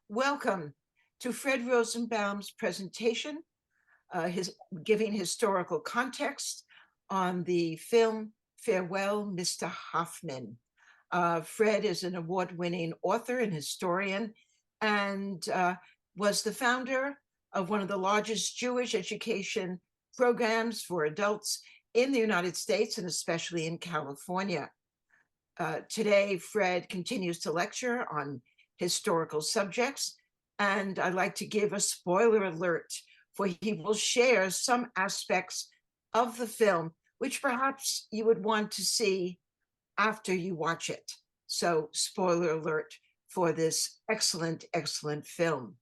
Welcome to Fred Rosenbaum's presentation, his giving historical context on the film Farewell, Mr. Haffmann. Fred is an award-winning author and historian and was the founder of one of the largest Jewish education programs for adults in the United States and especially in California. Today, Fred continues to lecture on historical subjects, and I'd like to give a spoiler alert, for he will share some aspects of the film which perhaps you would want to see after you watch it. So, spoiler alert for this excellent, excellent film.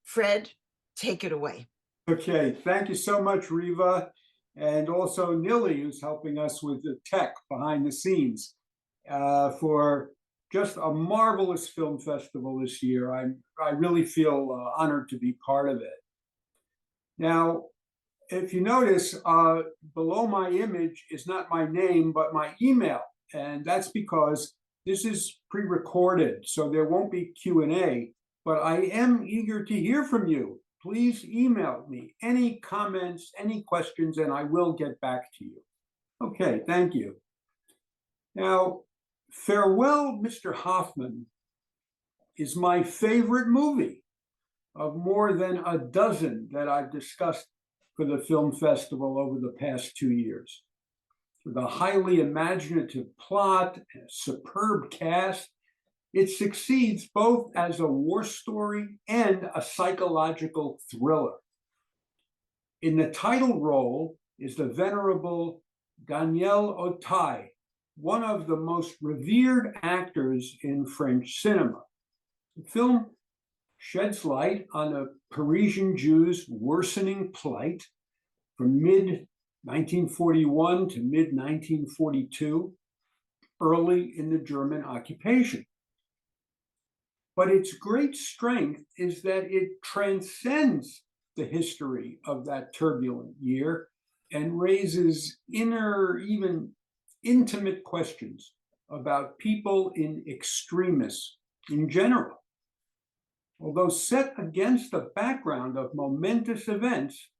Fred, take it away. Okay, thank you so much, Riva, and also Nili, who's helping us with the tech behind the scenes, for just a marvelous film festival this year. I really feel honored to be part of it. Now, if you notice, below my image is not my name, but my email, and that's because this is pre-recorded, so there won't be Q&A, but I am eager to hear from you. Please email me any comments, any questions, and I will get back to you. Okay, thank you. Now, Farewell, Mr. Haffmann is my favorite movie of more than a dozen that I've discussed for the film festival over the past 2 years. With a highly imaginative plot and a superb cast, it succeeds both as a war story and a psychological thriller. In the title role is the venerable Daniel Auteuil, one of the most revered actors in French cinema. The film sheds light on the Parisian Jews' worsening plight from mid-1941 to mid-1942, early in the German occupation. But its great strength is that it transcends the history of that turbulent year and raises inner, even intimate questions about people in extremis in general. Although set against a background of momentous events,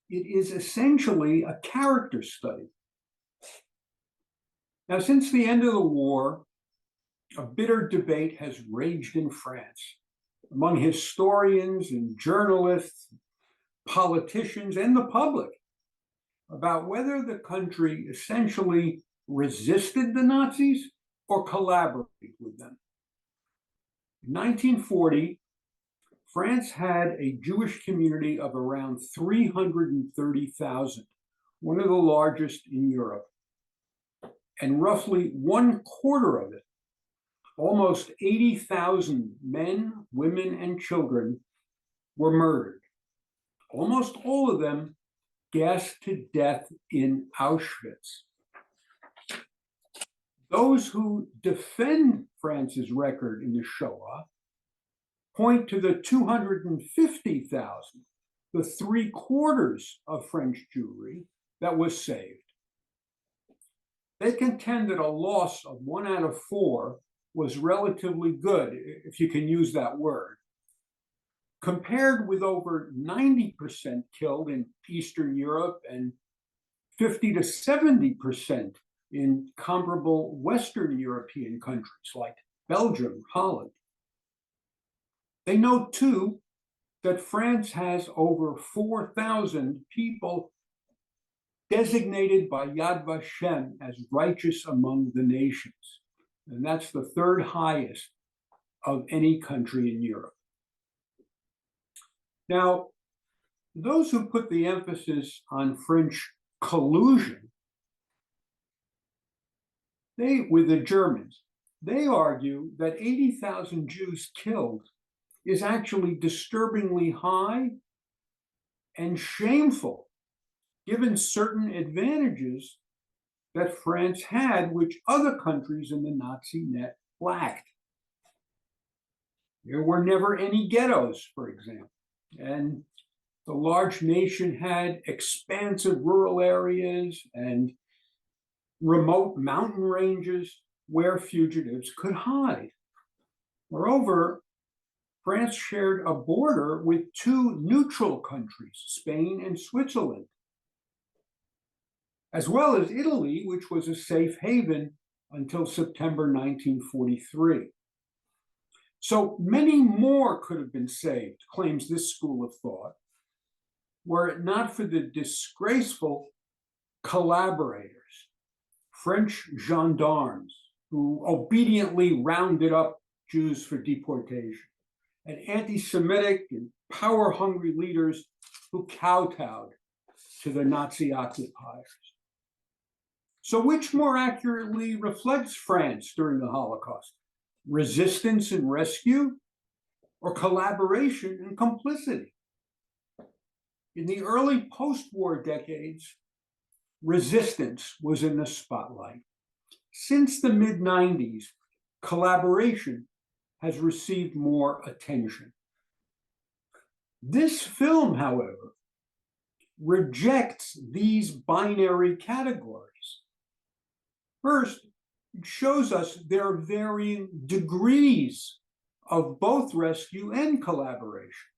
it is essentially a character study. Now, since the end of the war, a bitter debate has raged in France among historians and journalists, politicians, and the public about whether the country essentially resisted the Nazis or collaborated with them. In 1940, France had a Jewish community of around 330,000, one of the largest in Europe, and roughly 1/4 of it, almost 80,000 men, women, and children were murdered. Almost all of them gassed to death in Auschwitz. Those who defend France's record in the Shoah point to the 250,000, the 3/4 of French Jewry that was saved. They contend that a loss of 1 out of 4 was relatively good, if you can use that word, compared with over 90% killed in Eastern Europe and 50 to 70% in comparable Western European countries like Belgium, Holland. They note, too, that France has over 4,000 people designated by Yad Vashem as righteous among the nations. And that's the third highest of any country in Europe. Now, those who put the emphasis on French collusion, with the Germans, they argue that 80,000 Jews killed is actually disturbingly high and shameful, given certain advantages that France had, which other countries in the Nazi net lacked. There were never any ghettos, for example, and the large nation had expansive rural areas and remote mountain ranges where fugitives could hide. Moreover, France shared a border with two neutral countries, Spain and Switzerland, as well as Italy, which was a safe haven until September 1943. So many more could have been saved, claims this school of thought, were it not for the disgraceful collaborators, French gendarmes, who obediently rounded up Jews for deportation, and anti-Semitic and power-hungry leaders who kowtowed to the Nazi occupiers. So which more accurately reflects France during the Holocaust? Resistance and rescue, or collaboration and complicity? In the early post-war decades, resistance was in the spotlight. Since the mid-90s, collaboration has received more attention. This film, however, rejects these binary categories. First, it shows us there are varying degrees of both rescue and collaboration,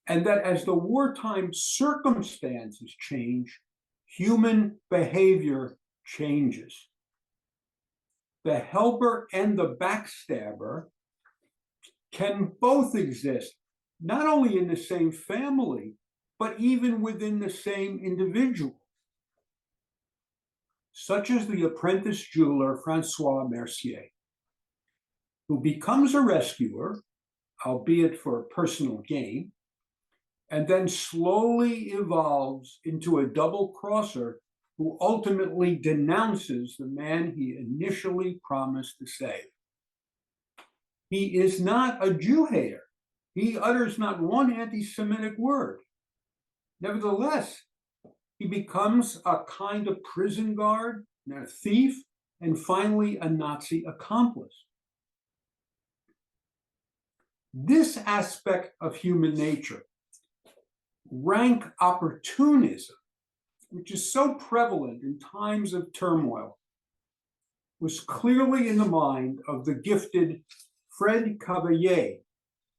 and that as the wartime circumstances change, human behavior changes. The helper and the backstabber can both exist, not only in the same family, but even within the same individual, such as the apprentice jeweler Francois Mercier, who becomes a rescuer, albeit for personal gain, and then slowly evolves into a double crosser who ultimately denounces the man he initially promised to save. He is not a Jew hater. He utters not one anti-Semitic word. Nevertheless, he becomes a kind of prison guard, and a thief, and finally a Nazi accomplice. This aspect of human nature, rank opportunism, which is so prevalent in times of turmoil, was clearly in the mind of the gifted Fred Cavalier,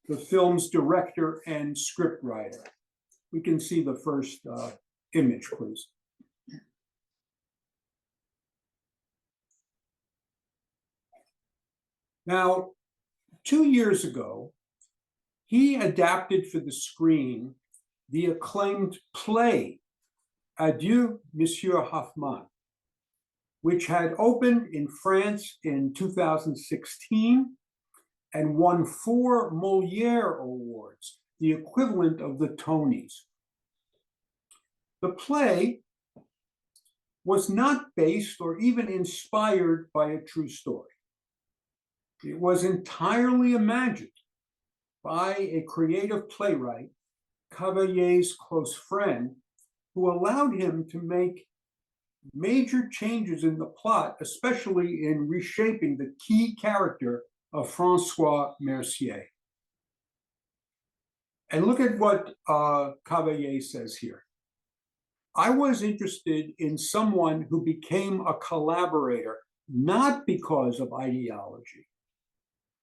the film's director and scriptwriter. We can see the first image, please. Now, 2 years ago, he adapted for the screen the acclaimed play, Adieu, Monsieur Haffmann, which had opened in France in 2016 and won 4 Molière Awards, the equivalent of the Tonys. The play was not based or even inspired by a true story. It was entirely imagined by a creative playwright, Cavalier's close friend, who allowed him to make major changes in the plot, especially in reshaping the key character of Francois Mercier. And look at what Cavalier says here. I was interested in someone who became a collaborator, not because of ideology,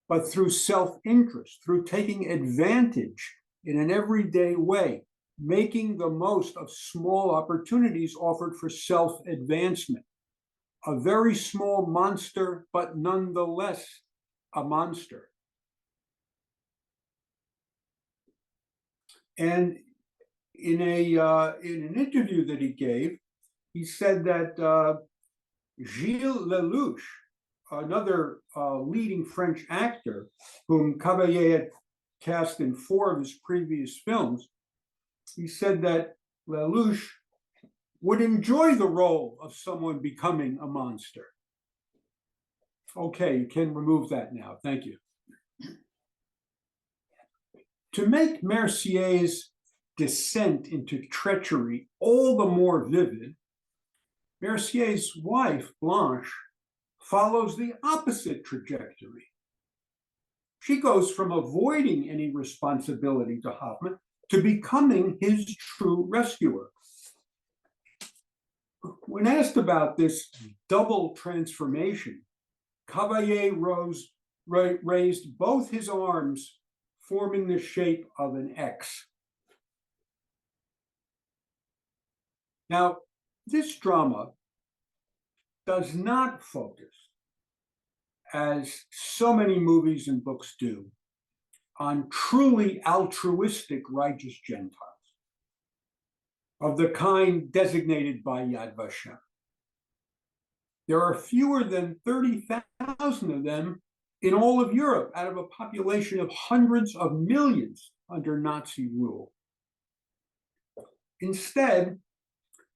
but through self-interest, through taking advantage in an everyday way, making the most of small opportunities offered for self-advancement. A very small monster, but nonetheless a monster. And in an interview that he gave, he said that Gilles Lelouch, another leading French actor whom Cavalier had cast in 4 of his previous films, he said that Lelouch would enjoy the role of someone becoming a monster. Okay, you can remove that now. Thank you. To make Mercier's descent into treachery all the more vivid, Mercier's wife, Blanche, follows the opposite trajectory. She goes from avoiding any responsibility to Haffmann to becoming his true rescuer. When asked about this double transformation, Cavalier raised both his arms forming the shape of an X. Now, this drama does not focus, as so many movies and books do, on truly altruistic righteous Gentiles, of the kind designated by Yad Vashem. There are fewer than 30,000 of them in all of Europe, out of a population of hundreds of millions under Nazi rule. Instead,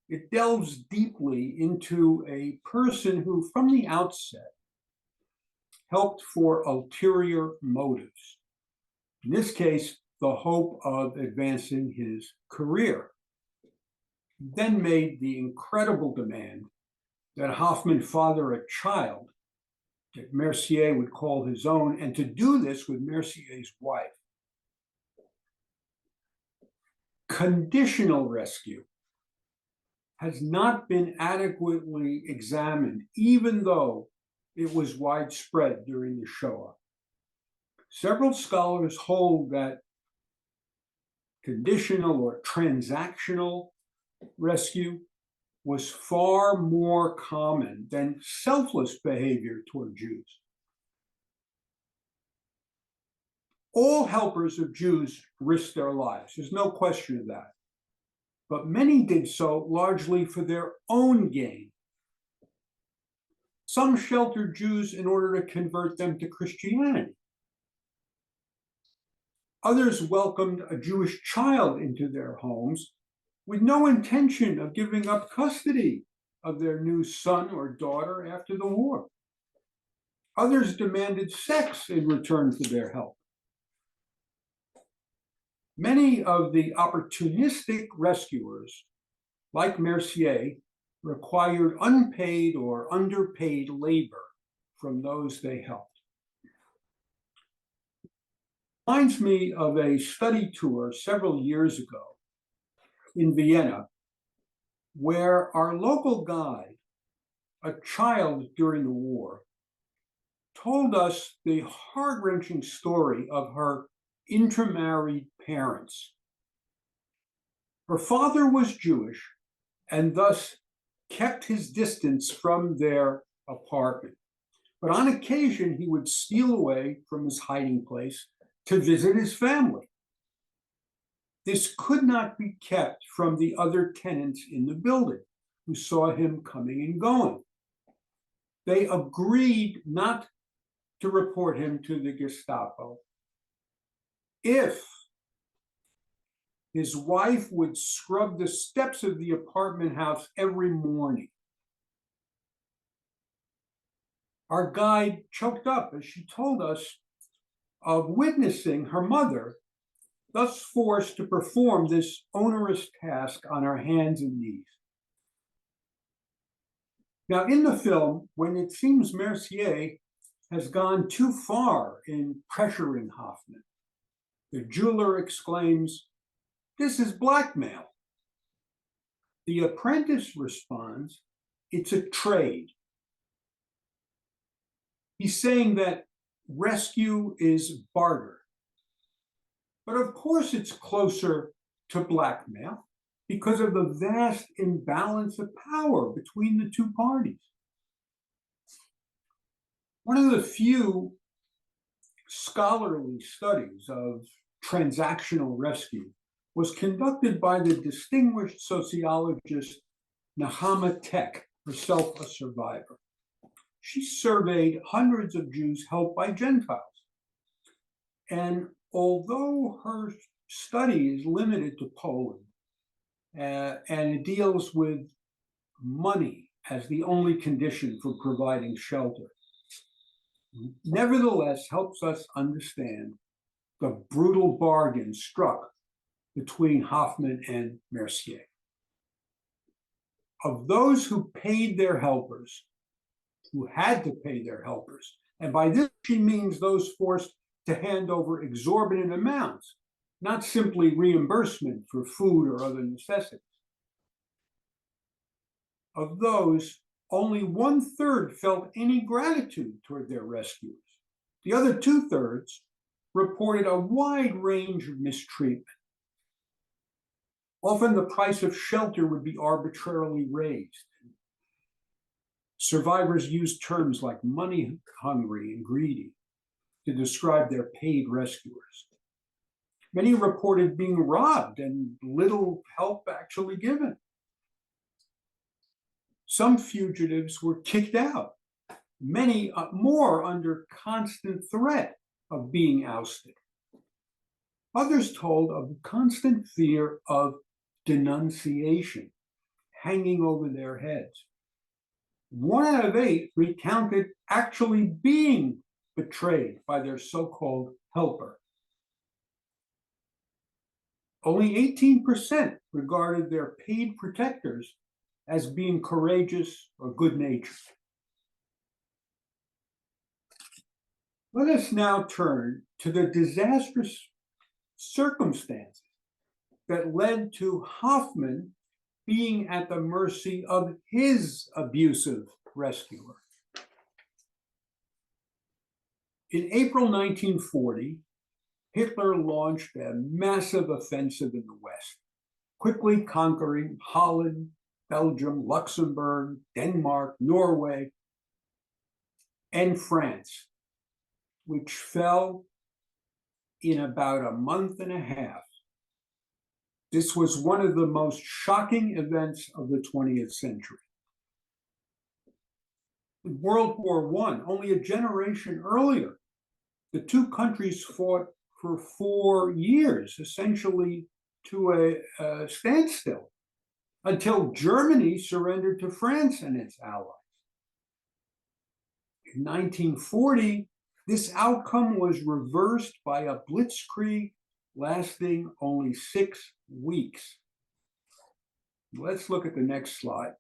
it delves deeply into a person who, from the outset, helped for ulterior motives. In this case, the hope of advancing his career. Then made the incredible demand that Haffmann father a child that Mercier would call his own, and to do this with Mercier's wife. Conditional rescue has not been adequately examined, even though it was widespread during the Shoah. Several scholars hold that conditional or transactional rescue was far more common than selfless behavior toward Jews. All helpers of Jews risked their lives, there's no question of that. But many did so largely for their own gain. Some sheltered Jews in order to convert them to Christianity. Others welcomed a Jewish child into their homes with no intention of giving up custody of their new son or daughter after the war. Others demanded sex in return for their help. Many of the opportunistic rescuers, like Mercier, required unpaid or underpaid labor from those they helped. Reminds me of a study tour several years ago in Vienna, where our local guide, a child during the war, told us the heart-wrenching story of her intermarried parents. Her father was Jewish and thus kept his distance from their apartment. But on occasion, he would steal away from his hiding place to visit his family. This could not be kept from the other tenants in the building, who saw him coming and going. They agreed not to report him to the Gestapo if his wife would scrub the steps of the apartment house every morning. Our guide choked up as she told us of witnessing her mother thus forced to perform this onerous task on her hands and knees. Now, in the film, when it seems Mercier has gone too far in pressuring Haffmann, the jeweler exclaims, "This is blackmail." The apprentice responds, "It's a trade." He's saying that rescue is barter. But of course it's closer to blackmail because of the vast imbalance of power between the two parties. One of the few scholarly studies of transactional rescue was conducted by the distinguished sociologist Nahama Tek, herself a survivor. She surveyed hundreds of Jews helped by Gentiles. And although her study is limited to Poland, and it deals with money as the only condition for providing shelter, nevertheless helps us understand the brutal bargain struck between Haffmann and Mercier. Of those who paid their helpers, who had to pay their helpers, and by this she means those forced to hand over exorbitant amounts, not simply reimbursement for food or other necessities. Of those, only 1/3 felt any gratitude toward their rescuers. The other 2/3 reported a wide range of mistreatment. Often the price of shelter would be arbitrarily raised. Survivors used terms like money hungry and greedy to describe their paid rescuers. Many reported being robbed and little help actually given. Some fugitives were kicked out, many more under constant threat of being ousted. Others told of constant fear of denunciation hanging over their heads. 1 out of 8 recounted actually being betrayed by their so-called helper. Only 18% regarded their paid protectors as being courageous or good-natured. Let us now turn to the disastrous circumstances that led to Haffmann being at the mercy of his abusive rescuer. In April 1940, Hitler launched a massive offensive in the West, quickly conquering Holland, Belgium, Luxembourg, Denmark, Norway, and France, which fell in about a month and a half. This was one of the most shocking events of the 20th century. In World War I, only a generation earlier, the two countries fought for 4 years, essentially to a standstill, until Germany surrendered to France and its allies. In 1940, this outcome was reversed by a blitzkrieg lasting only 6 weeks. Let's look at the next slide.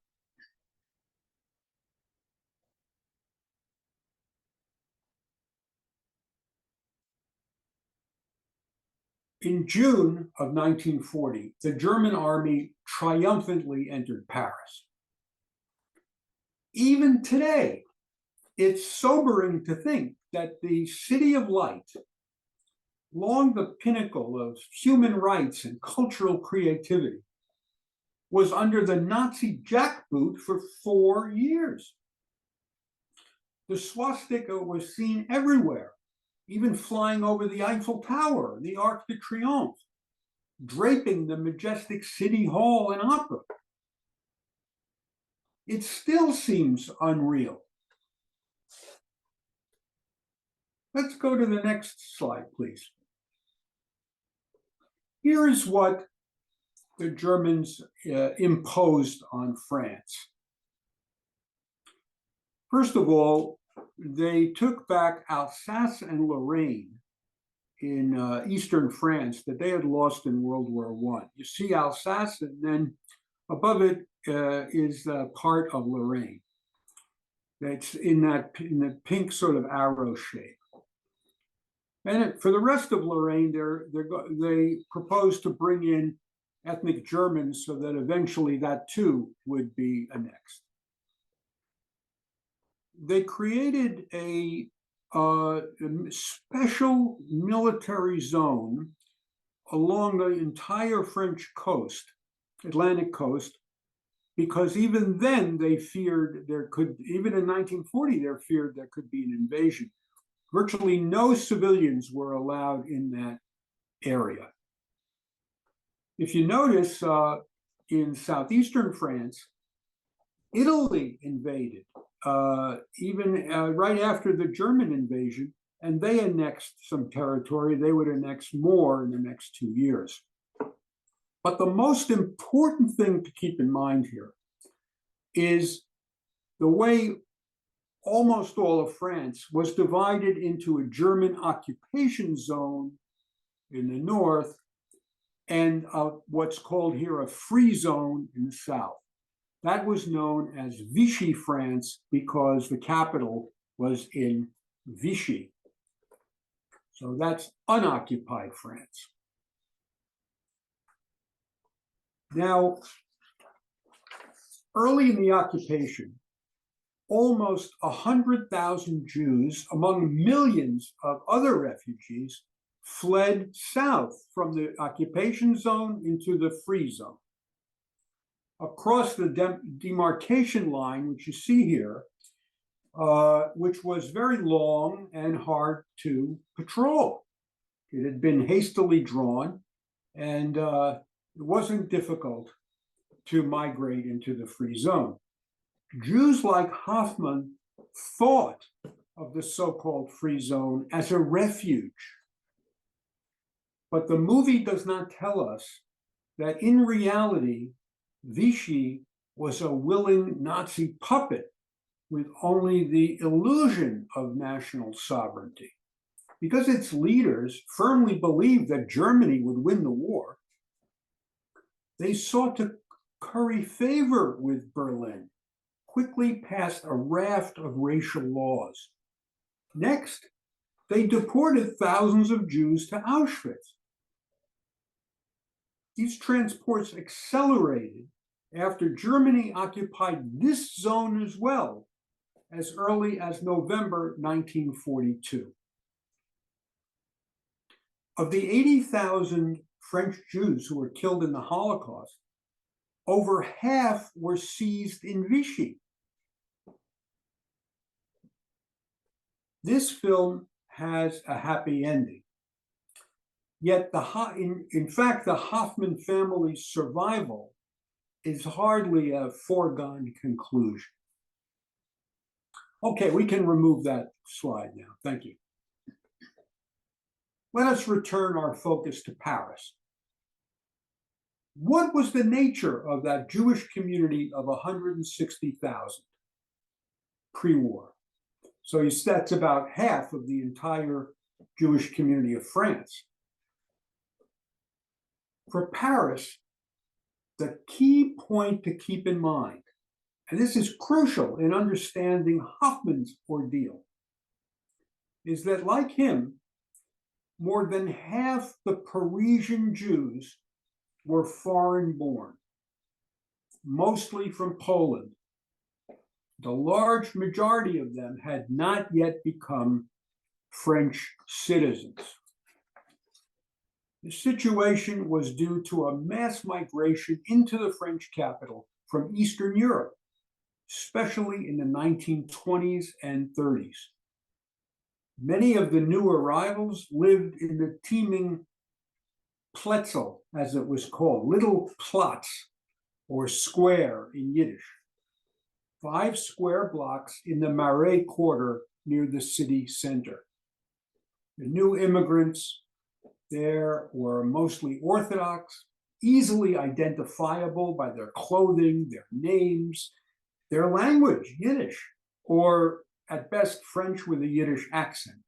In June of 1940, the German army triumphantly entered Paris. Even today, it's sobering to think that the City of Light, long the pinnacle of human rights and cultural creativity, was under the Nazi jackboot for 4 years. The swastika was seen everywhere, even flying over the Eiffel Tower, the Arc de Triomphe, draping the majestic City Hall and Opera. It still seems unreal. Let's go to the next slide, please. Here is what the Germans imposed on France. First of all, they took back Alsace and Lorraine in eastern France that they had lost in World War I. You see Alsace, and then above it is part of Lorraine. That's in the pink sort of arrow shape. And for the rest of Lorraine, they proposed to bring in ethnic Germans so that eventually that too would be annexed. They created a special military zone along the entire French coast, Atlantic coast, because even then they feared even in 1940, they feared there could be an invasion. Virtually no civilians were allowed in that area. If you notice, in southeastern France, Italy invaded, even right after the German invasion, and they annexed some territory. They would annex more in the next 2 years. But the most important thing to keep in mind here is the way almost all of France was divided into a German occupation zone in the north and what's called here a free zone in the south. That was known as Vichy France because the capital was in Vichy. So that's unoccupied France. Now, early in the occupation, almost 100,000 Jews, among millions of other refugees, fled south from the occupation zone into the free zone. Across the demarcation line, which you see here, which was very long and hard to patrol. It had been hastily drawn, and it wasn't difficult to migrate into the free zone. Jews like Haffmann thought of the so-called free zone as a refuge. But the movie does not tell us that in reality, Vichy was a willing Nazi puppet with only the illusion of national sovereignty. Because its leaders firmly believed that Germany would win the war, they sought to curry favor with Berlin, quickly passed a raft of racial laws. Next, they deported thousands of Jews to Auschwitz. These transports accelerated after Germany occupied this zone as well, as early as November 1942. Of the 80,000 French Jews who were killed in the Holocaust, over half were seized in Vichy. This film has a happy ending. Yet, in fact, the Haffmann family's survival is hardly a foregone conclusion. Okay, we can remove that slide now. Thank you. Let us return our focus to Paris. What was the nature of that Jewish community of 160,000 pre-war? So that's about half of the entire Jewish community of France. For Paris, the key point to keep in mind, and this is crucial in understanding Haffmann's ordeal, is that like him, more than half the Parisian Jews were foreign-born, mostly from Poland. The large majority of them had not yet become French citizens. The situation was due to a mass migration into the French capital from Eastern Europe, especially in the 1920s and 30s. Many of the new arrivals lived in the teeming Pletzel, as it was called, little plots or square in Yiddish, 5 square blocks in the Marais quarter near the city center. The new immigrants there were mostly Orthodox, easily identifiable by their clothing, their names, their language, Yiddish, or at best French with a Yiddish accent.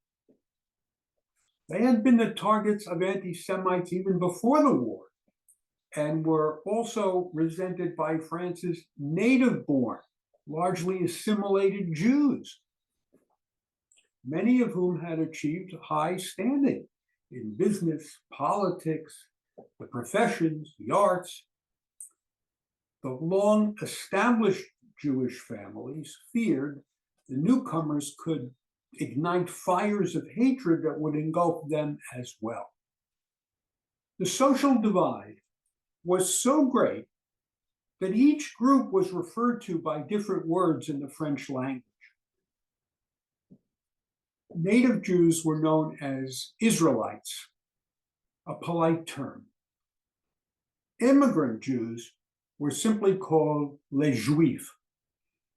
They had been the targets of anti-Semites even before the war, and were also resented by France's native-born, largely assimilated Jews, many of whom had achieved high standing in business, politics, the professions, the arts. The long-established Jewish families feared the newcomers could ignite fires of hatred that would engulf them as well. The social divide was so great that each group was referred to by different words in the French language. Native Jews were known as Israelites, a polite term. Immigrant Jews were simply called les Juifs,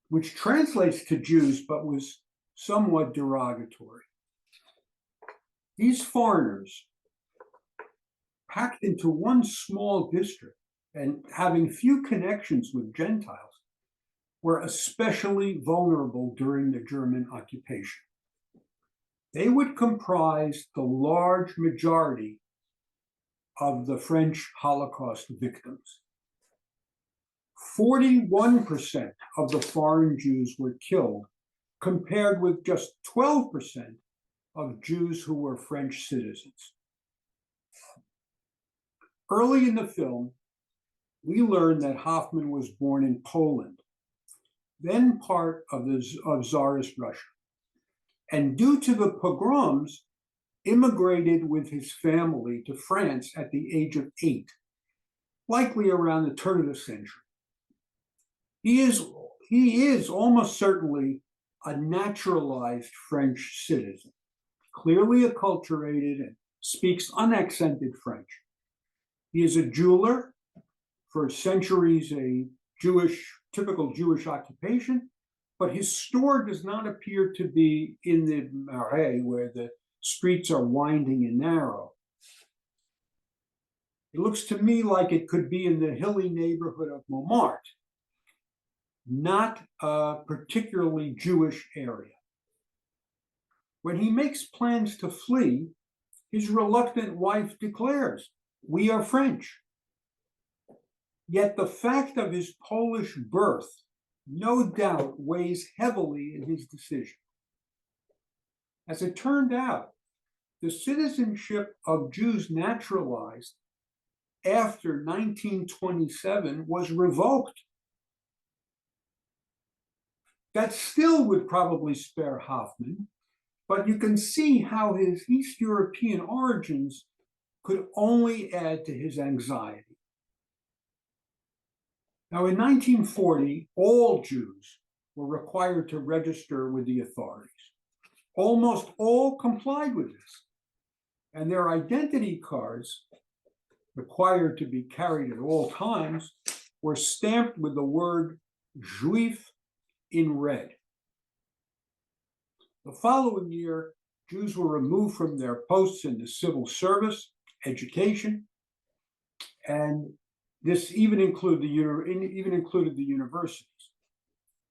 which translates to Jews but was somewhat derogatory. These foreigners, packed into one small district and having few connections with Gentiles, were especially vulnerable during the German occupation. They would comprise the large majority of the French Holocaust victims. 41% of the foreign Jews were killed, compared with just 12% of Jews who were French citizens. Early in the film, we learn that Haffmann was born in Poland, then part of Tsarist Russia. And due to the pogroms, immigrated with his family to France at the age of 8, likely around the turn of the century. He is almost certainly a naturalized French citizen, clearly acculturated and speaks unaccented French. He is a jeweler, for centuries a typical Jewish occupation, but his store does not appear to be in the Marais, where the streets are winding and narrow. It looks to me like it could be in the hilly neighborhood of Montmartre, not a particularly Jewish area. When he makes plans to flee, his reluctant wife declares, "We are French." Yet the fact of his Polish birth no doubt weighs heavily in his decision. As it turned out, the citizenship of Jews naturalized after 1927 was revoked. That still would probably spare Haffmann, but you can see how his East European origins could only add to his anxiety. Now, in 1940, all Jews were required to register with the authorities. Almost all complied with this, and their identity cards, required to be carried at all times, were stamped with the word Juif in red. The following year, Jews were removed from their posts in the civil service, education, and this even included the universities.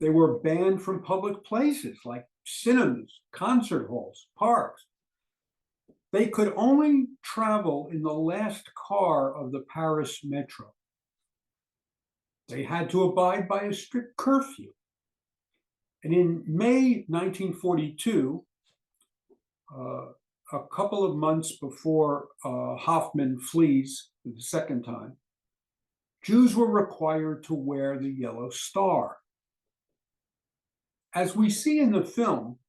They were banned from public places like cinemas, concert halls, parks. They could only travel in the last car of the Paris metro. They had to abide by a strict curfew. And in May 1942, a couple of months before Haffmann flees for the second time, Jews were required to wear the yellow star. As we see in the film,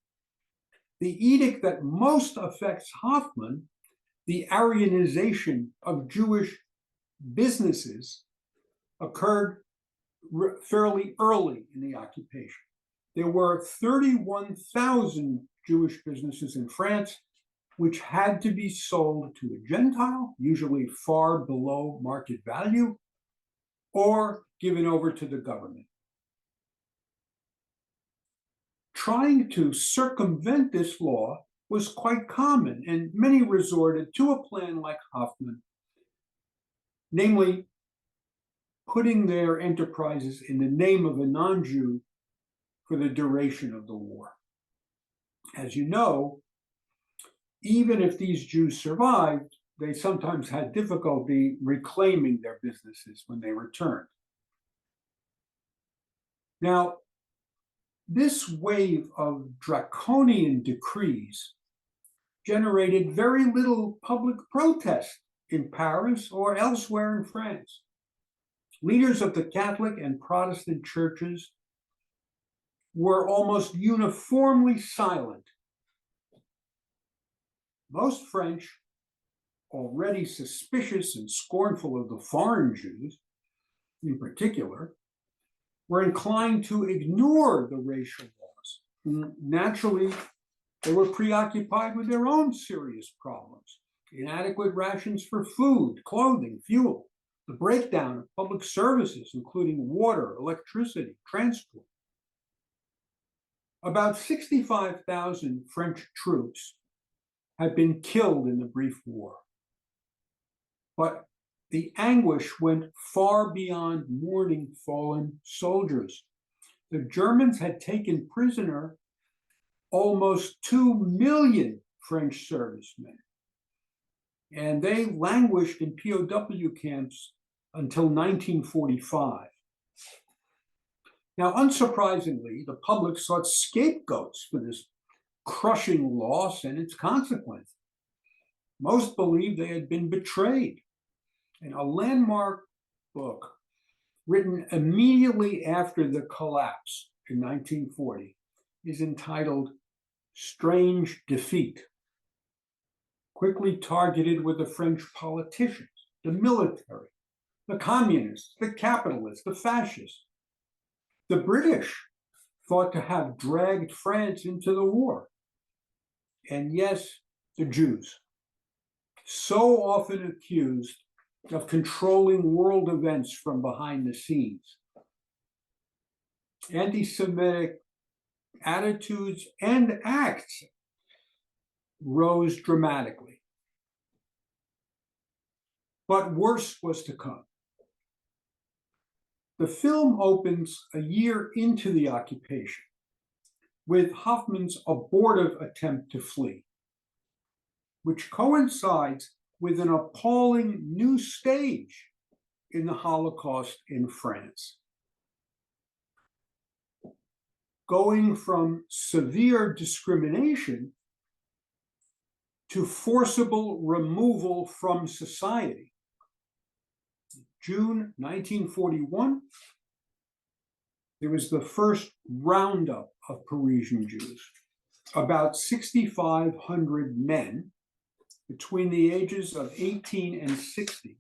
the edict that most affects Haffmann, the Aryanization of Jewish businesses, occurred fairly early in the occupation. There were 31,000 Jewish businesses in France, which had to be sold to a Gentile, usually far below market value, or given over to the government. Trying to circumvent this law was quite common, and many resorted to a plan like Haffmann, namely putting their enterprises in the name of a non-Jew for the duration of the war. As you know, even if these Jews survived, they sometimes had difficulty reclaiming their businesses when they returned. Now, this wave of draconian decrees generated very little public protest in Paris or elsewhere in France. Leaders of the Catholic and Protestant churches were almost uniformly silent. Most French, already suspicious and scornful of the foreign Jews in particular, were inclined to ignore the racial laws. Naturally, they were preoccupied with their own serious problems: inadequate rations for food, clothing, fuel, the breakdown of public services, including water, electricity, transport. About 65,000 French troops had been killed in the brief war. But the anguish went far beyond mourning fallen soldiers. The Germans had taken prisoner almost 2 million French servicemen, and they languished in POW camps until 1945. Now, unsurprisingly, the public sought scapegoats for this crushing loss and its consequences. Most believed they had been betrayed. And a landmark book written immediately after the collapse in 1940 is entitled Strange Defeat. quickly targeted with the French politicians, the military, the communists, the capitalists, the fascists. The British thought to have dragged France into the war. And yes, the Jews, so often accused of controlling world events from behind the scenes. Anti-Semitic attitudes and acts rose dramatically. But worse was to come. The film opens a year into the occupation with Haffmann's abortive attempt to flee, which coincides with an appalling new stage in the Holocaust in France. Going from severe discrimination to forcible removal from society. June 1941, there was the first roundup of Parisian Jews, about 6,500 men between the ages of 18 and 60,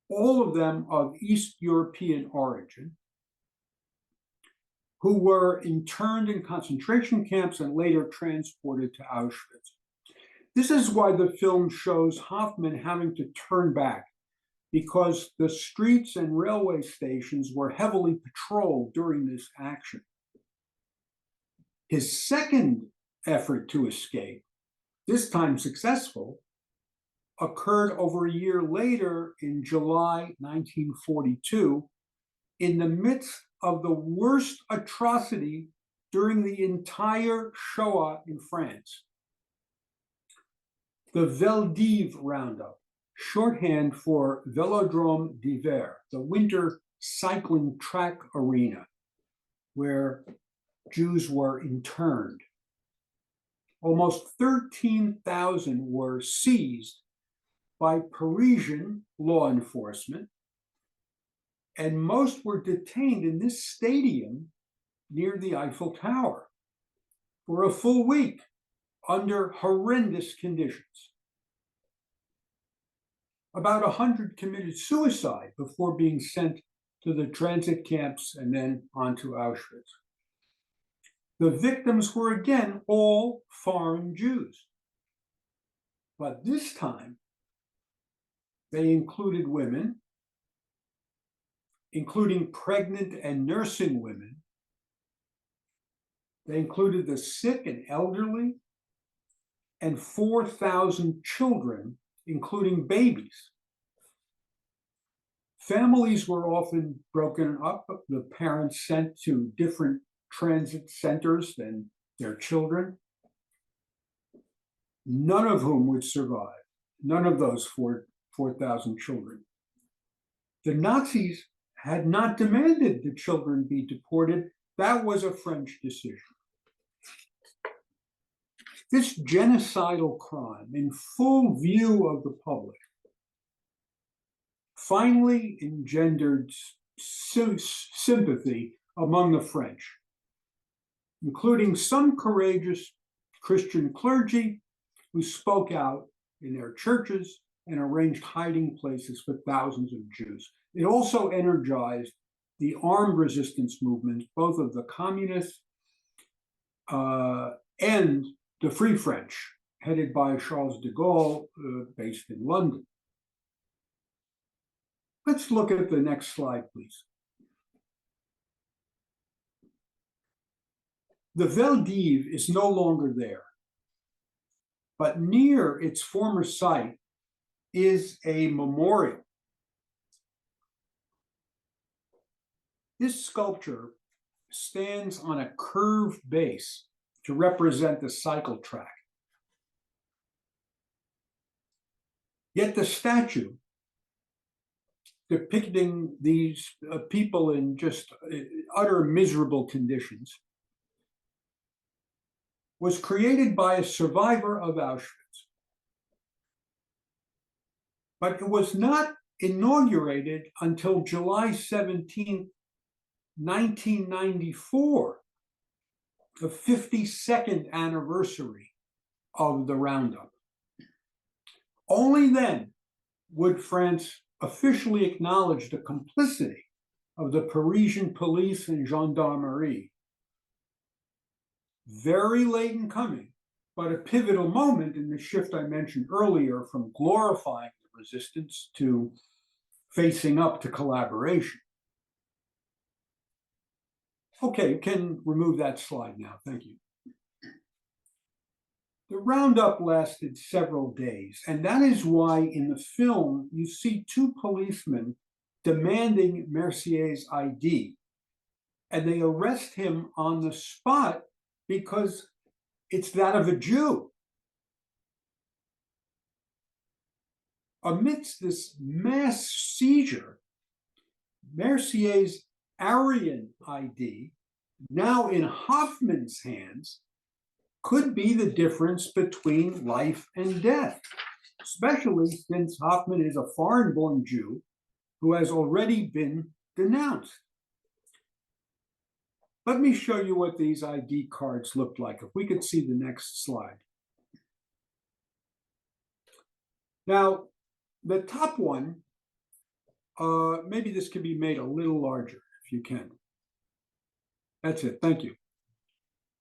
all of them of East European origin, who were interned in concentration camps and later transported to Auschwitz. This is why the film shows Haffmann having to turn back, because the streets and railway stations were heavily patrolled during this action. His second effort to escape, this time successful, occurred over a year later in July 1942, in the midst of the worst atrocity during the entire Shoah in France. The Veldiv Roundup, shorthand for Velodrome d'Hiver, the winter cycling track arena where Jews were interned. Almost 13,000 were seized by Parisian law enforcement, and most were detained in this stadium near the Eiffel Tower for a full week under horrendous conditions. About 100 committed suicide before being sent to the transit camps and then on to Auschwitz. The victims were again all foreign Jews, but this time they included women, including pregnant and nursing women. They included the sick and elderly, and 4,000 children, including babies. Families were often broken up, the parents sent to different transit centers than their children, none of whom would survive, none of those 4,000 children. The Nazis had not demanded the children be deported. That was a French decision. This genocidal crime, in full view of the public, finally engendered sympathy among the French, including some courageous Christian clergy who spoke out in their churches and arranged hiding places for thousands of Jews. It also energized the armed resistance movements, both of the communists and the Free French, headed by Charles de Gaulle, based in London. Let's look at the next slide, please. The Veldiv is no longer there, but near its former site is a memorial. This sculpture stands on a curved base to represent the cycle track. Yet the statue depicting these people in just utter miserable conditions was created by a survivor of Auschwitz. But it was not inaugurated until July 17, 1994, the 52nd anniversary of the roundup. Only then would France officially acknowledge the complicity of the Parisian police and gendarmerie. Very late in coming, but a pivotal moment in the shift I mentioned earlier from glorifying the resistance to facing up to collaboration. Okay, you can remove that slide now. Thank you. The roundup lasted several days, and that is why in the film you see two policemen demanding Mercier's ID, and they arrest him on the spot because it's that of a Jew. Amidst this mass seizure, Mercier's Aryan ID, now in Haffmann's hands, could be the difference between life and death, especially since Haffmann is a foreign-born Jew who has already been denounced. Let me show you what these ID cards look like. If we could see the next slide. Now, the top one, maybe this can be made a little larger if you can. That's it, thank you.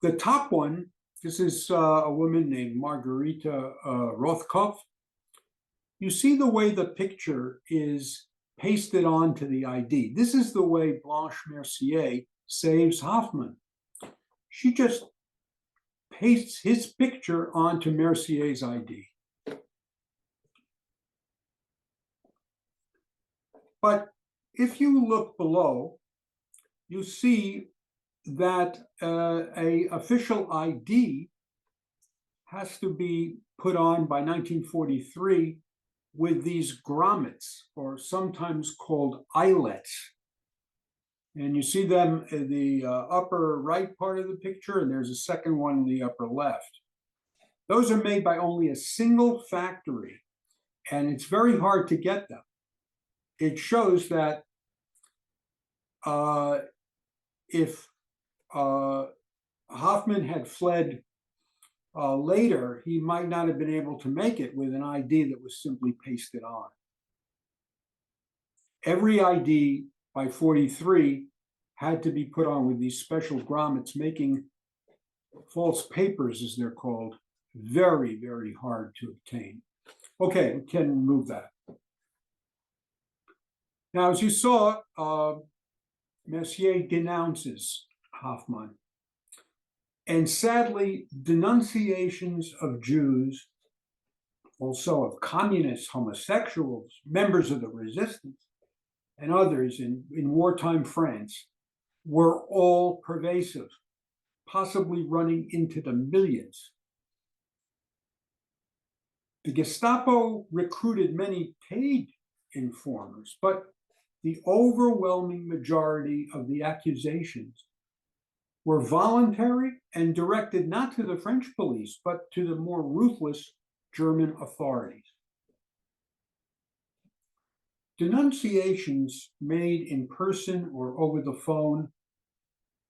The top one, this is a woman named Margarita Rothkopf. You see the way the picture is pasted onto the ID. This is the way Blanche Mercier saves Haffmann. She just pastes his picture onto Mercier's ID. But if you look below, you see that a official ID has to be put on by 1943 with these grommets, or sometimes called eyelets. And you see them in the upper right part of the picture, and there's a second one in the upper left. Those are made by only a single factory, and it's very hard to get them. It shows that if Haffmann had fled later, he might not have been able to make it with an ID that was simply pasted on. Every ID by 43 had to be put on with these special grommets, making false papers, as they're called, very, very hard to obtain. Okay, we can remove that. Now, as you saw, Mercier denounces Haffmann. And sadly, denunciations of Jews, also of communists, homosexuals, members of the resistance, and others in wartime France, were all pervasive, possibly running into the millions. The Gestapo recruited many paid informers, but the overwhelming majority of the accusations were voluntary and directed not to the French police, but to the more ruthless German authorities. Denunciations made in person or over the phone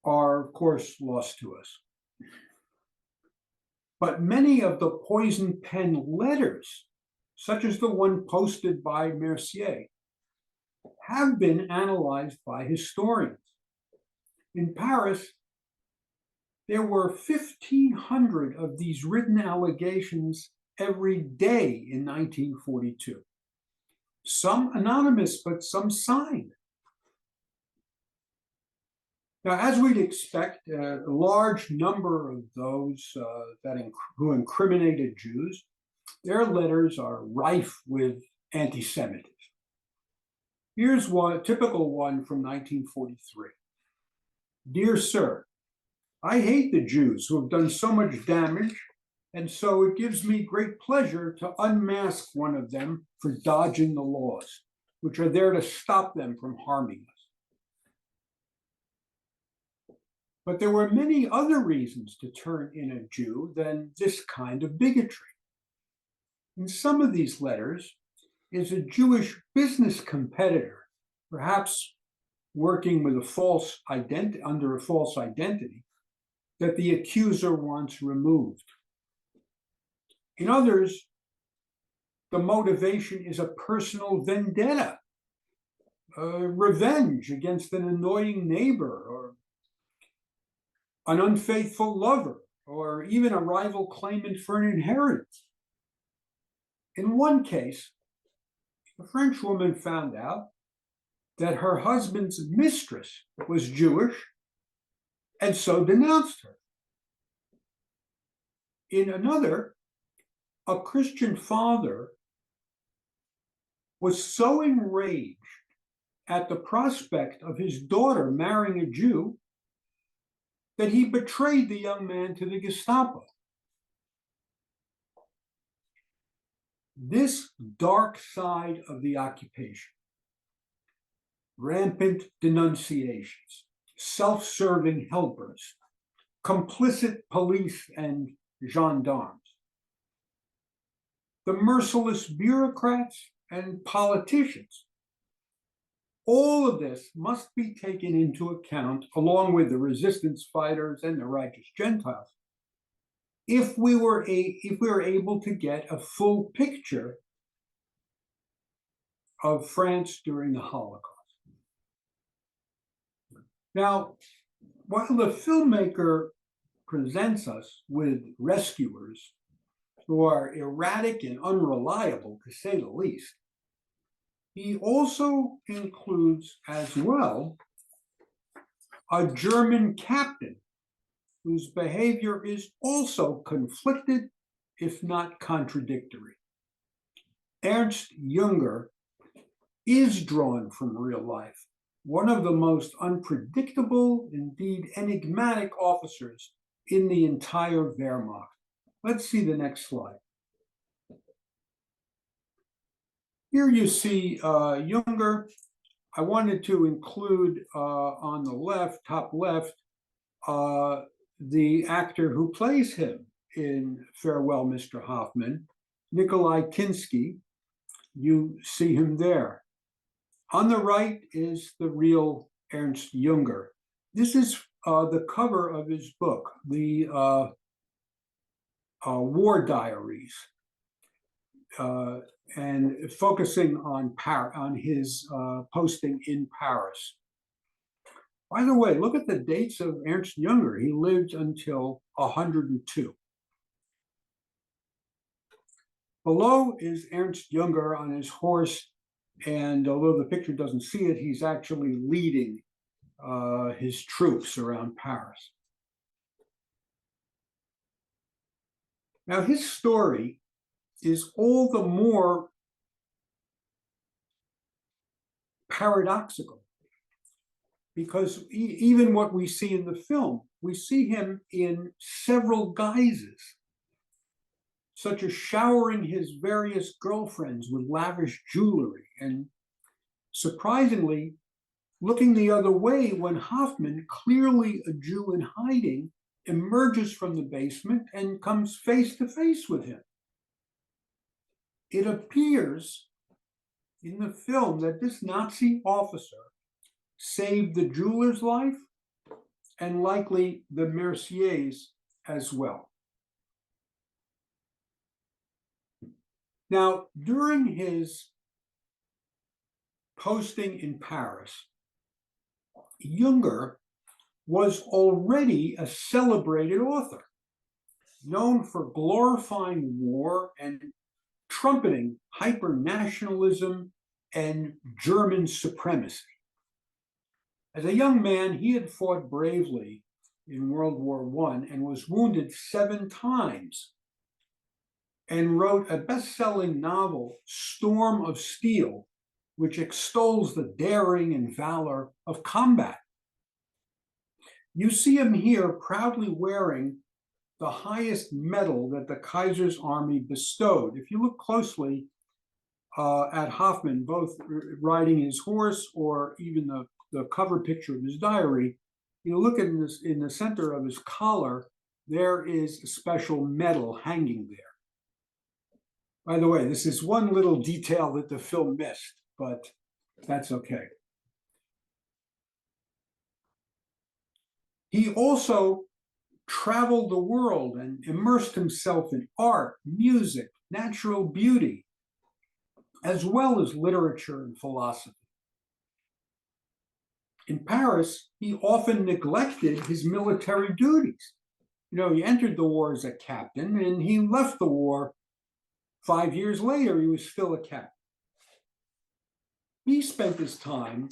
are, of course, lost to us. But many of the poison pen letters, such as the one posted by Mercier, have been analyzed by historians. In Paris, there were 1,500 of these written allegations every day in 1942. Some anonymous, but some signed. Now, as we'd expect, a large number of those who incriminated Jews, their letters are rife with anti-Semitism. Here's one, a typical one from 1943. Dear Sir, I hate the Jews who have done so much damage, and so it gives me great pleasure to unmask one of them for dodging the laws, which are there to stop them from harming us. But there were many other reasons to turn in a Jew than this kind of bigotry. In some of these letters is a Jewish business competitor, perhaps working with a false identity, under a false identity, that the accuser wants removed. In others, the motivation is a personal vendetta, revenge against an annoying neighbor or an unfaithful lover, or even a rival claimant for an inheritance. In one case, a French woman found out that her husband's mistress was Jewish and so denounced her. In another, a Christian father was so enraged at the prospect of his daughter marrying a Jew that he betrayed the young man to the Gestapo. This dark side of the occupation, rampant denunciations, self-serving helpers, complicit police and gendarmes, the merciless bureaucrats and politicians. All of this must be taken into account, along with the resistance fighters and the righteous Gentiles, if we were able to get a full picture of France during the Holocaust. Now, while the filmmaker presents us with rescuers who are erratic and unreliable, to say the least, he also includes as well a German captain whose behavior is also conflicted, if not contradictory. Ernst Junger is drawn from real life, one of the most unpredictable, indeed enigmatic officers in the entire Wehrmacht. Let's see the next slide. Here you see Junger. I wanted to include on the left, top left, the actor who plays him in Farewell, Mr. Haffmann, Nikolai Kinski. You see him there. On the right is the real Ernst Junger. This is the cover of his book, the War Diaries, and focusing on his posting in Paris. By the way, look at the dates of Ernst Junger. He lived until 102. Below is Ernst Junger on his horse, and although the picture doesn't see it, he's actually leading his troops around Paris. Now, his story is all the more paradoxical because even what we see in the film, we see him in several guises, such as showering his various girlfriends with lavish jewelry and, surprisingly, looking the other way when Haffmann, clearly a Jew in hiding, emerges from the basement and comes face to face with him. It appears in the film that this Nazi officer saved the jeweler's life and likely the Mercier's as well. Now, during his posting in Paris, Junger was already a celebrated author, known for glorifying war and trumpeting hyper-nationalism and German supremacy. As a young man, he had fought bravely in World War I and was wounded 7 times and wrote a best-selling novel, Storm of Steel, which extols the daring and valor of combat. You see him here proudly wearing the highest medal that the Kaiser's army bestowed. If you look closely at Haffmann, both riding his horse or even the cover picture of his diary, you look at this in the center of his collar, there is a special medal hanging there. By the way, this is one little detail that the film missed, but that's okay. He also traveled the world and immersed himself in art, music, natural beauty, as well as literature and philosophy. In Paris, he often neglected his military duties. He entered the war as a captain and he left the war 5 years later. He was still a captain. He spent his time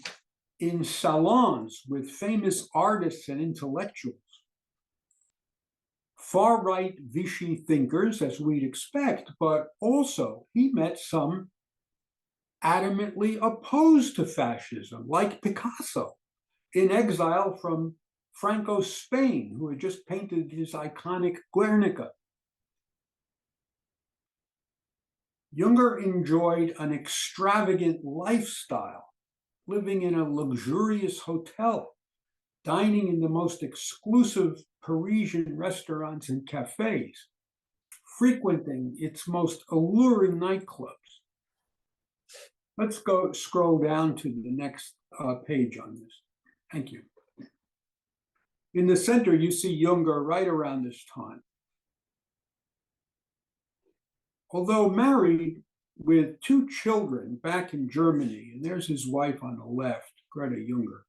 in salons with famous artists and intellectuals, far-right Vichy thinkers, as we'd expect, but also he met some adamantly opposed to fascism, like Picasso, in exile from Franco's Spain, who had just painted his iconic Guernica. Junger enjoyed an extravagant lifestyle, living in a luxurious hotel, dining in the most exclusive Parisian restaurants and cafes, frequenting its most alluring nightclubs. Let's go scroll down to the next page on this. Thank you. In the center, you see Junger right around this time. Although married with 2 children back in Germany, and there's his wife on the left, Greta Junger,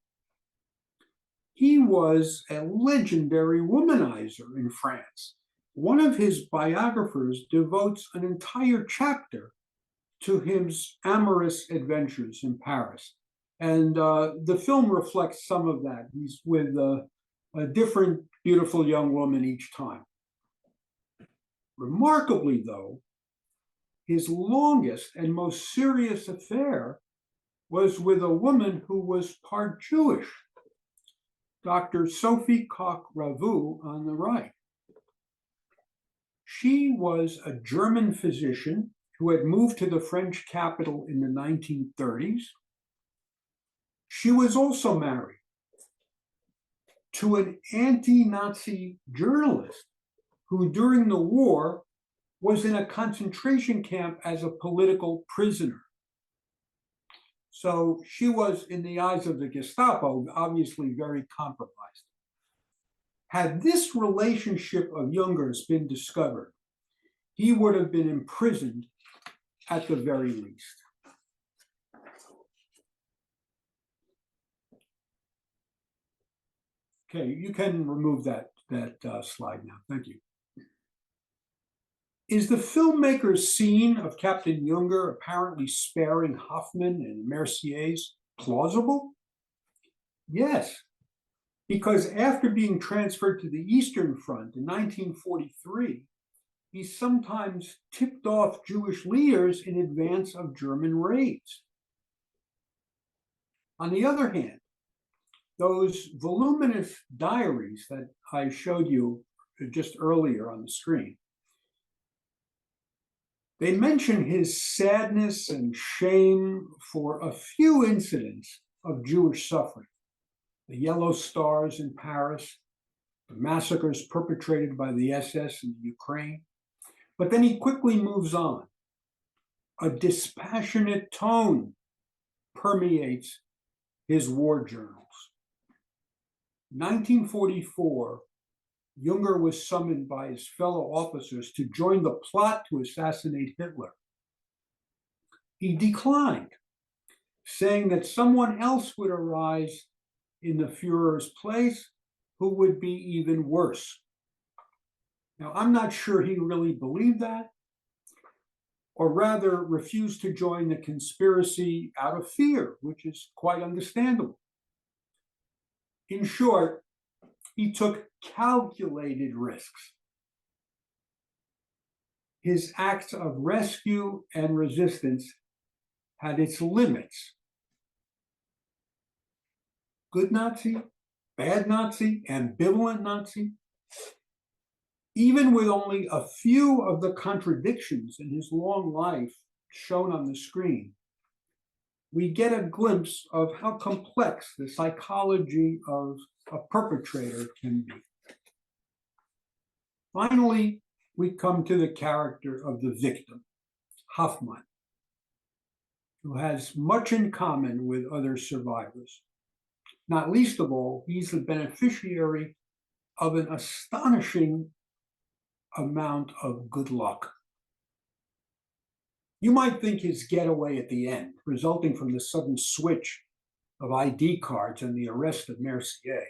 he was a legendary womanizer in France. One of his biographers devotes an entire chapter to his amorous adventures in Paris. And the film reflects some of that. He's with a different beautiful young woman each time. Remarkably, though, his longest and most serious affair was with a woman who was part Jewish, Dr. Sophie Koch-Ravoux on the right. She was a German physician who had moved to the French capital in the 1930s. She was also married to an anti-Nazi journalist who, during the war, was in a concentration camp as a political prisoner. So she was, in the eyes of the Gestapo, obviously very compromised. Had this relationship of Junger's been discovered, he would have been imprisoned at the very least. Okay, you can remove that slide now. Thank you. Is the filmmaker's scene of Captain Junger apparently sparing Haffmann and Mercier's plausible? Yes, because after being transferred to the Eastern Front in 1943, he sometimes tipped off Jewish leaders in advance of German raids. On the other hand, those voluminous diaries that I showed you just earlier on the screen, they mention his sadness and shame for a few incidents of Jewish suffering: the yellow stars in Paris, the massacres perpetrated by the SS in Ukraine. But then he quickly moves on. A dispassionate tone permeates his war journals. In 1944, Junger was summoned by his fellow officers to join the plot to assassinate Hitler. He declined, saying that someone else would arise in the Führer's place who would be even worse. Now, I'm not sure he really believed that, or rather refused to join the conspiracy out of fear, which is quite understandable. In short, he took calculated risks. His acts of rescue and resistance had its limits. Good Nazi, bad Nazi, ambivalent Nazi. Even with only a few of the contradictions in his long life shown on the screen, we get a glimpse of how complex the psychology of a perpetrator can be. Finally, we come to the character of the victim, Haffmann, who has much in common with other survivors. Not least of all, he's the beneficiary of an astonishing amount of good luck. You might think his getaway at the end, resulting from the sudden switch of ID cards and the arrest of Mercier,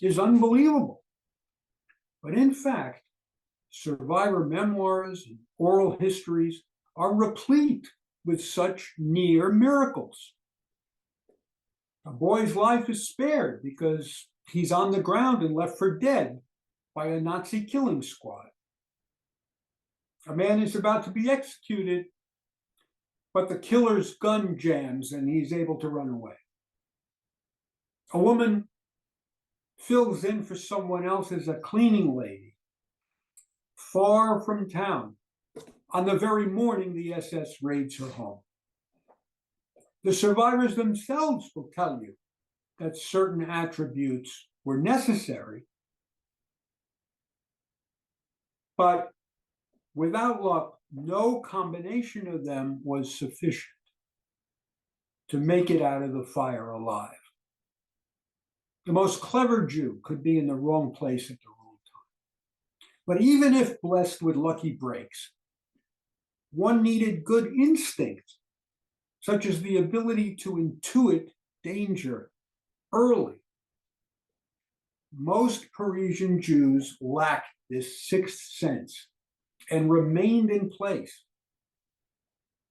is unbelievable. But in fact, survivor memoirs and oral histories are replete with such near miracles. A boy's life is spared because he's on the ground and left for dead by a Nazi killing squad. A man is about to be executed, but the killer's gun jams and he's able to run away. A woman fills in for someone else as a cleaning lady, far from town, on the very morning the SS raids her home. The survivors themselves will tell you that certain attributes were necessary, but without luck, no combination of them was sufficient to make it out of the fire alive. The most clever Jew could be in the wrong place at the wrong time. But even if blessed with lucky breaks, one needed good instinct, such as the ability to intuit danger early. Most Parisian Jews lacked this sixth sense and remained in place.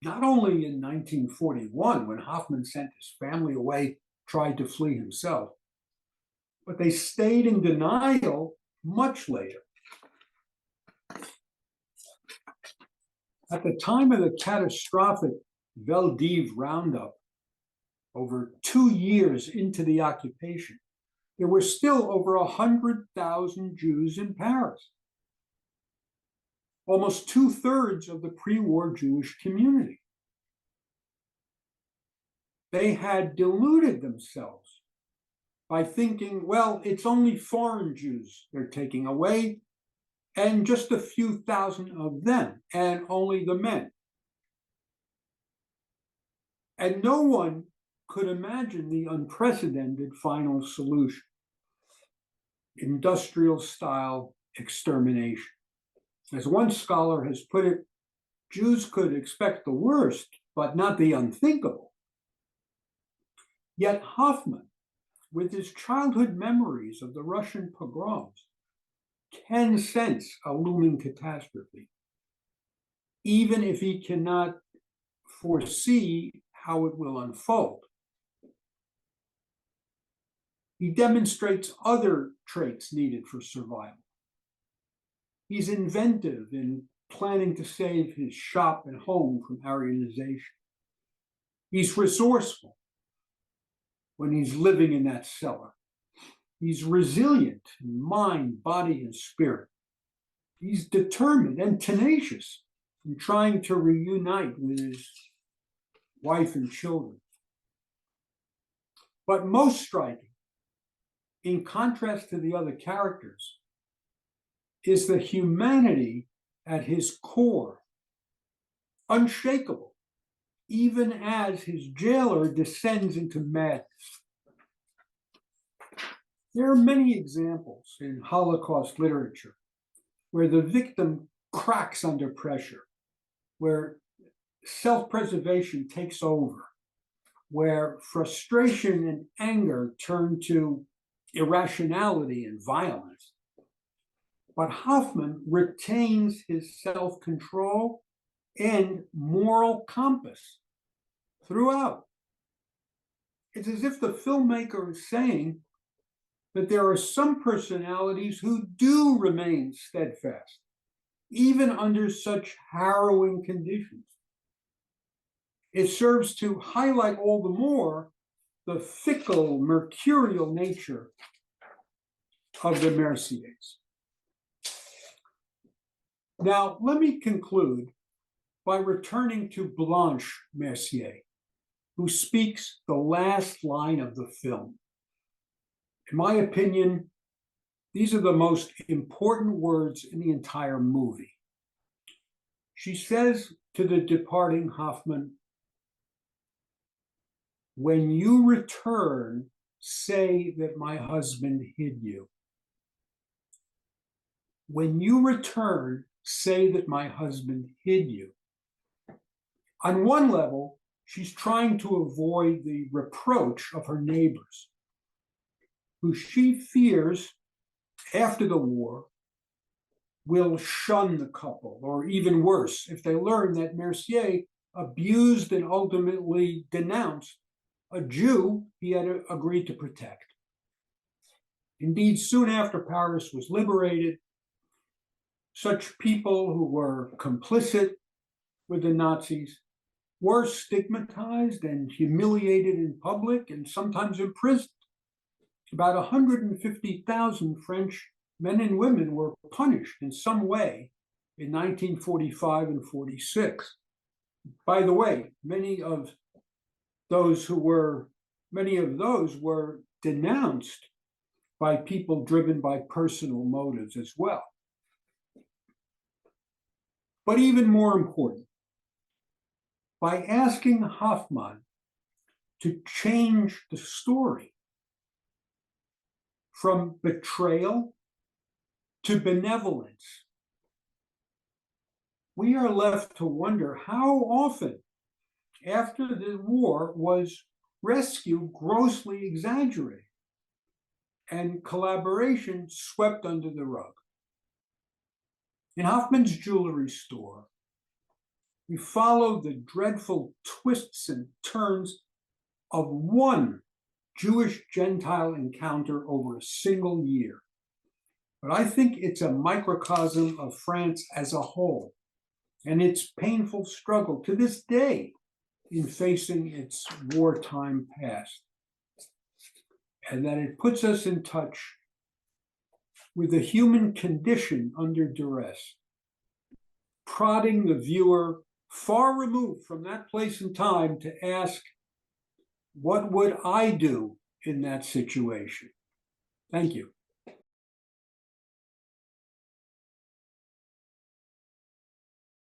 Not only in 1941, when Haffmann sent his family away, tried to flee himself, but they stayed in denial much later. At the time of the catastrophic Veldiv roundup, over 2 years into the occupation, there were still over 100,000 Jews in Paris, almost 2/3 of the pre-war Jewish community. They had deluded themselves by thinking, well, it's only foreign Jews they're taking away, and just a few thousand of them, and only the men. And no one could imagine the unprecedented final solution: industrial-style extermination. As one scholar has put it, Jews could expect the worst, but not the unthinkable. Yet Haffmann, with his childhood memories of the Russian pogroms, can sense a looming catastrophe, even if he cannot foresee how it will unfold. He demonstrates other traits needed for survival. He's inventive in planning to save his shop and home from Aryanization. He's resourceful when he's living in that cellar. He's resilient in mind, body, and spirit. He's determined and tenacious in trying to reunite with his wife and children. But most striking, in contrast to the other characters, is the humanity at his core, unshakable, even as his jailer descends into madness. There are many examples in Holocaust literature where the victim cracks under pressure, where self-preservation takes over, where frustration and anger turn to irrationality and violence. But Haffmann retains his self-control and moral compass throughout. It's as if the filmmaker is saying that there are some personalities who do remain steadfast, even under such harrowing conditions. It serves to highlight all the more the fickle, mercurial nature of the Merciers. Now, let me conclude by returning to Blanche Mercier, who speaks the last line of the film. In my opinion, these are the most important words in the entire movie. She says to the departing Haffmann, "When you return, say that my husband hid you." When you return, say that my husband hid you. On one level, she's trying to avoid the reproach of her neighbors, who she fears after the war will shun the couple, or even worse, if they learn that Mercier abused and ultimately denounced a Jew he had agreed to protect. Indeed, soon after Paris was liberated, such people who were complicit with the Nazis were stigmatized and humiliated in public and sometimes imprisoned. About 150,000 French men and women were punished in some way in 1945 and 46. By the way, many of those were denounced by people driven by personal motives as well. But even more important, by asking Haffmann to change the story from betrayal to benevolence, we are left to wonder how often after the war was rescue grossly exaggerated and collaboration swept under the rug. In Hoffmann's jewelry store, we follow the dreadful twists and turns of one Jewish-Gentile encounter over a single year. But I think it's a microcosm of France as a whole and its painful struggle to this day in facing its wartime past. And that it puts us in touch with the human condition under duress, prodding the viewer far removed from that place and time to ask, what would I do in that situation? Thank you.